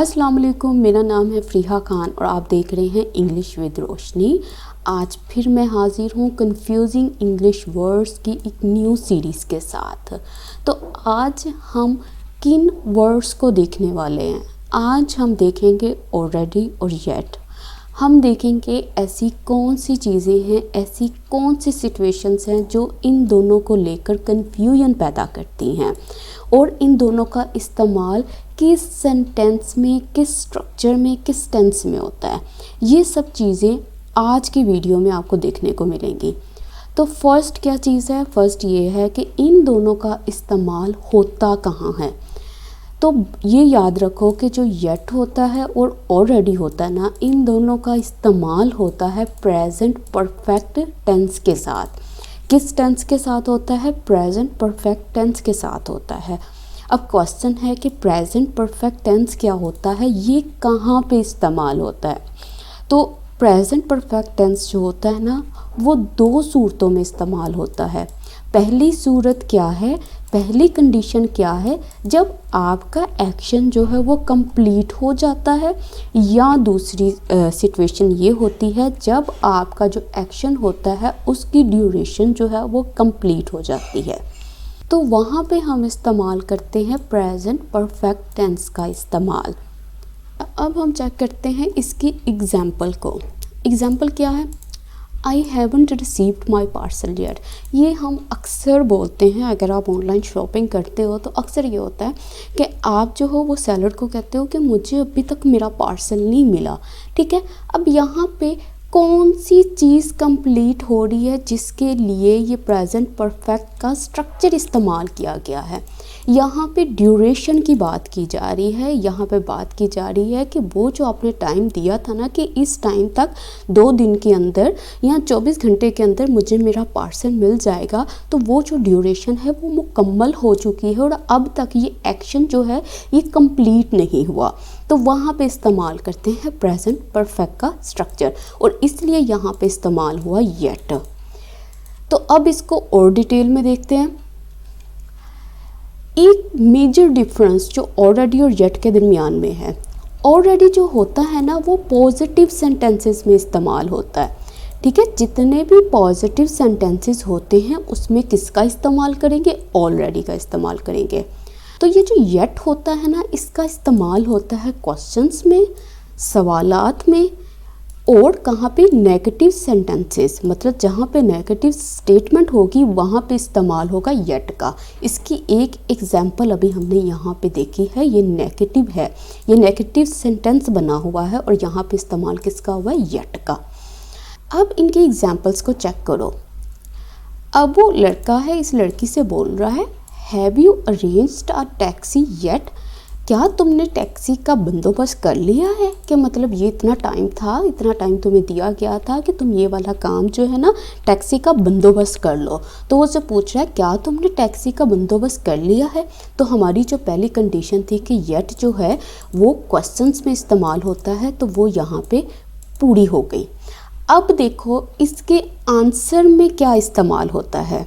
अस्सलाम वालेकुम, मेरा नाम है फ़रीहा खान और आप देख रहे हैं इंग्लिश विद रोशनी। आज फिर मैं हाज़िर हूँ कंफ्यूजिंग इंग्लिश वर्ड्स की एक न्यू सीरीज़ के साथ। तो आज हम किन वर्ड्स को देखने वाले हैं? आज हम देखेंगे ऑलरेडी और येट। हम देखेंगे ऐसी कौन सी चीज़ें हैं, ऐसी कौन सी सिचुएशंस हैं जो इन दोनों को लेकर कन्फ्यूजन पैदा करती हैं और इन दोनों का इस्तेमाल किस सेंटेंस में, किस स्ट्रक्चर में, किस टेंस में होता है। ये सब चीज़ें आज की वीडियो में आपको देखने को मिलेंगी। तो फर्स्ट क्या चीज़ है? फर्स्ट ये है कि इन दोनों का इस्तेमाल होता कहाँ है। तो ये याद रखो कि जो येट होता है और ऑलरेडी होता है ना, इन दोनों का इस्तेमाल होता है प्रेजेंट परफेक्ट टेंस के साथ। किस टेंस के साथ होता है? प्रेजेंट परफेक्ट टेंस के साथ होता है। अब क्वेश्चन है कि प्रेजेंट परफेक्ट टेंस क्या होता है, ये कहाँ पे इस्तेमाल होता है। तो प्रेजेंट परफेक्ट टेंस जो होता है ना, वो दो सूरतों में इस्तेमाल होता है। पहली सूरत क्या है, पहली कंडीशन क्या है, जब आपका एक्शन जो है वो कंप्लीट हो जाता है, या दूसरी सिचुएशन ये होती है जब आपका जो एक्शन होता है उसकी ड्यूरेशन जो है वो कंप्लीट हो जाती है। तो वहाँ पे हम इस्तेमाल करते हैं प्रेजेंट परफेक्ट टेंस का इस्तेमाल। अब हम चेक करते हैं इसकी एग्जाम्पल को। एग्जाम्पल क्या है? I haven't received my parcel yet. ये हम अक्सर बोलते हैं, अगर आप ऑनलाइन शॉपिंग करते हो तो अक्सर ये होता है कि आप जो हो वो सेलर को कहते हो कि मुझे अभी तक मेरा पार्सल नहीं मिला। ठीक है, अब यहाँ पे कौन सी चीज़ कंप्लीट हो रही है जिसके लिए ये प्रेजेंट परफेक्ट का स्ट्रक्चर इस्तेमाल किया गया है। यहाँ पे ड्यूरेशन की बात की जा रही है। यहाँ पे बात की जा रही है कि वो जो आपने टाइम दिया था ना कि इस टाइम तक 2 दिन के अंदर या 24 घंटे के अंदर मुझे मेरा पार्सल मिल जाएगा, तो वो जो ड्यूरेशन है वो मुकम्मल हो चुकी है और अब तक ये एक्शन जो है ये कंप्लीट नहीं हुआ। तो वहाँ पे इस्तेमाल करते हैं प्रेजेंट परफेक्ट का स्ट्रक्चर और इसलिए यहाँ पे इस्तेमाल हुआ येट। तो अब इसको और डिटेल में देखते हैं। एक मेजर डिफरेंस जो ऑलरेडी और येट के दरमियान में है, ऑलरेडी जो होता है ना वो पॉजिटिव सेंटेंसेस में इस्तेमाल होता है। ठीक है, जितने भी पॉजिटिव सेंटेंसेस होते हैं उसमें किसका इस्तेमाल करेंगे? ऑलरेडी का इस्तेमाल करेंगे। तो ये जो येट होता है ना, इसका इस्तेमाल होता है क्वेश्चंस में, सवालात में, और कहाँ पे? नेगेटिव सेंटेंसेस, मतलब जहाँ पे नेगेटिव स्टेटमेंट होगी वहाँ पे इस्तेमाल होगा येट का। इसकी एक एग्जांपल अभी हमने यहाँ पे देखी है, ये नेगेटिव है, ये नेगेटिव सेंटेंस बना हुआ है और यहाँ पे इस्तेमाल किसका हुआ है? येट का। अब इनके एग्जाम्पल्स को चेक करो। अब वो लड़का है, इस लड़की से बोल रहा है, have you arranged a taxi yet? क्या तुमने टैक्सी का बंदोबस्त कर लिया है? कि मतलब ये इतना टाइम था, इतना टाइम तुम्हें दिया गया था कि तुम ये वाला काम जो है ना टैक्सी का बंदोबस्त कर लो। तो वो से पूछ रहा है क्या तुमने टैक्सी का बंदोबस्त कर लिया है। तो हमारी जो पहली कंडीशन थी कि येट जो है वो क्वेश्चंस में इस्तेमाल होता है, तो वो यहाँ पे पूरी हो गई। अब देखो इसके आंसर में क्या इस्तेमाल होता है।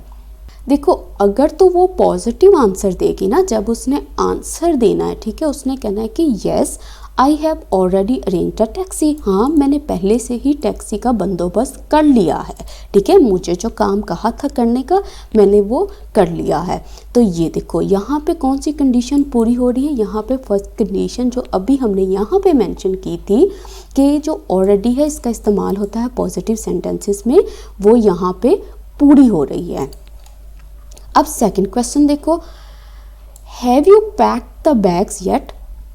देखो अगर तो वो पॉजिटिव आंसर देगी ना, जब उसने आंसर देना है, ठीक है, उसने कहना है कि yes I have already arranged a taxi. हाँ, मैंने पहले से ही टैक्सी का बंदोबस्त कर लिया है। ठीक है, मुझे जो काम कहा था करने का मैंने वो कर लिया है। तो ये देखो यहाँ पे कौन सी कंडीशन पूरी हो रही है? यहाँ पे फर्स्ट कंडीशन जो अभी हमने यहाँ पे मेंशन की थी कि जो ऑलरेडी है इसका इस्तेमाल होता है पॉजिटिव सेंटेंसेस में, वो यहाँ पे पूरी हो रही है। अब सेकंड क्वेश्चन देखो, have you packed the bags yet?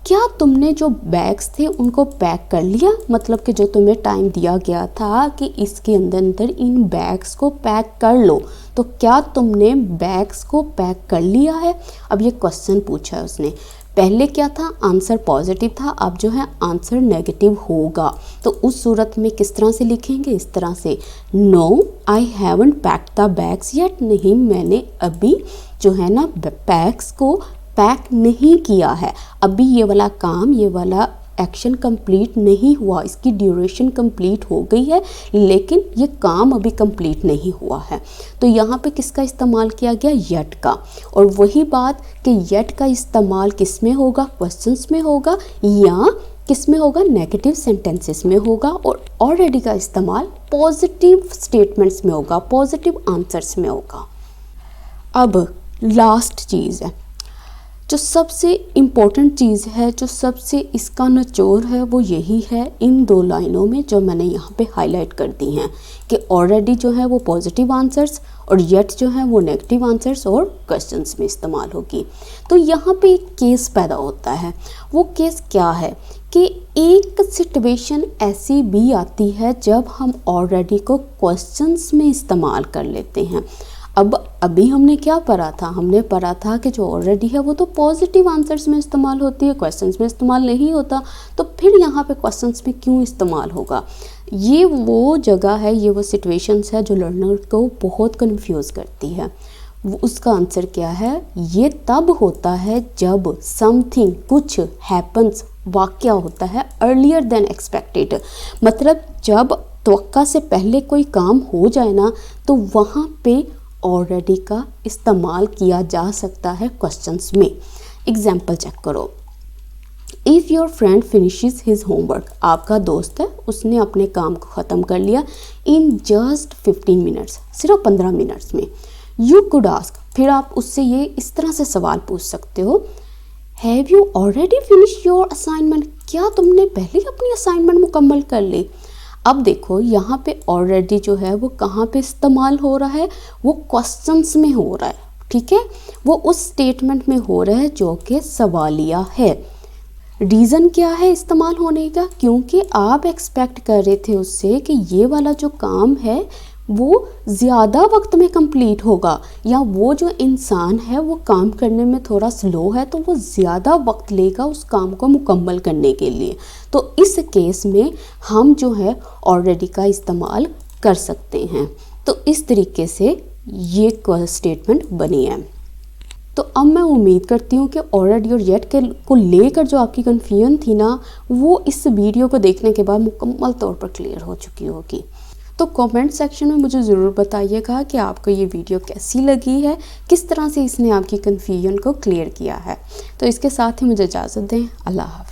क्या तुमने जो बैग्स थे उनको पैक कर लिया? मतलब कि जो तुम्हें टाइम दिया गया था कि इसके अंदर इन बैग्स को पैक कर लो, तो क्या तुमने बैग्स को पैक कर लिया है? अब ये क्वेश्चन पूछा है उसने। पहले क्या था? आंसर पॉजिटिव था, अब जो है आंसर नेगेटिव होगा। तो उस सूरत में किस तरह से लिखेंगे? इस तरह से, no I haven't packed the bags yet. नहीं, मैंने अभी जो है ना बैग्स को पैक नहीं किया है। अभी ये वाला काम, ये वाला एक्शन कंप्लीट नहीं हुआ, इसकी ड्यूरेशन कंप्लीट हो गई है लेकिन ये काम अभी कंप्लीट नहीं हुआ है। तो यहाँ पे किसका इस्तेमाल किया गया, येट का। और वही बात कि येट का इस्तेमाल किस में होगा, क्वेश्चंस में होगा या किस में होगा, नेगेटिव सेंटेंसेस में होगा। और ऑलरेडी का इस्तेमाल पॉजिटिव स्टेटमेंट्स में होगा, पॉजिटिव आंसर्स में होगा। अब लास्ट चीज़ है जो सबसे इम्पोर्टेंट चीज़ है, जो सबसे इसका निचोड़ है, वो यही है इन 2 लाइनों में जो मैंने यहाँ पे हाईलाइट कर दी हैं कि ऑलरेडी जो है वो पॉजिटिव आंसर्स और येट जो है वो नेगेटिव आंसर्स और क्वेश्चंस में इस्तेमाल होगी। तो यहाँ पे एक केस पैदा होता है। वो केस क्या है कि एक सिचुएशन ऐसी भी आती है जब हम ऑलरेडी को क्वेश्चंस में इस्तेमाल कर लेते हैं। अब अभी हमने क्या पढ़ा था, हमने पढ़ा था कि जो ऑलरेडी है वो तो पॉजिटिव आंसर्स में इस्तेमाल होती है, क्वेश्चंस में इस्तेमाल नहीं होता। तो फिर यहाँ पे क्वेश्चंस में क्यों इस्तेमाल होगा? ये वो जगह है, ये वो सिचुएशंस है जो लर्नर को बहुत कंफ्यूज करती है। उसका आंसर क्या है, ये तब होता है जब समथिंग, कुछ हैपन्स, वाक़या होता है अर्लियर देन एक्सपेक्टेड। मतलब जब तवक्का से पहले कोई काम हो जाए ना, तो वहाँ पे ऑलरेडी का इस्तेमाल किया जा सकता है क्वेश्चंस में। एग्जाम्पल चेक करो। If your friend finishes his homework, आपका दोस्त है, उसने अपने काम को ख़त्म कर लिया इन जस्ट 15 मिनट्स, सिर्फ 15 मिनट्स में। यू कुड आस्क, फिर आप उससे ये इस तरह से सवाल पूछ सकते हो, have you already finish your assignment, क्या तुमने पहले अपनी असाइनमेंट मुकम्मल कर ली? अब देखो यहाँ पे ऑलरेडी जो है वो कहाँ पे इस्तेमाल हो रहा है, वो क्वेश्चंस में हो रहा है, ठीक है। वो उस स्टेटमेंट में हो रहा है जो कि सवालिया है। रीज़न क्या है इस्तेमाल होने का? क्योंकि आप एक्सपेक्ट कर रहे थे उससे कि ये वाला जो काम है वो ज़्यादा वक्त में कंप्लीट होगा, या वो जो इंसान है वो काम करने में थोड़ा स्लो है तो वो ज़्यादा वक्त लेगा उस काम को मुकम्मल करने के लिए। तो इस केस में हम जो है ऑलरेडी का इस्तेमाल कर सकते हैं। तो इस तरीके से ये स्टेटमेंट बनी है। तो अब मैं उम्मीद करती हूँ कि ऑलरेडी और येट के को लेकर जो आपकी कन्फ्यूजन थी ना, वो इस वीडियो को देखने के बाद मुकम्मल तौर पर क्लियर हो चुकी होगी। तो कमेंट सेक्शन में मुझे ज़रूर बताइएगा कि आपको ये वीडियो कैसी लगी है, किस तरह से इसने आपकी कन्फ्यूजन को क्लियर किया है। तो इसके साथ ही मुझे इजाज़त दें। अल्लाह हाफ़िज़।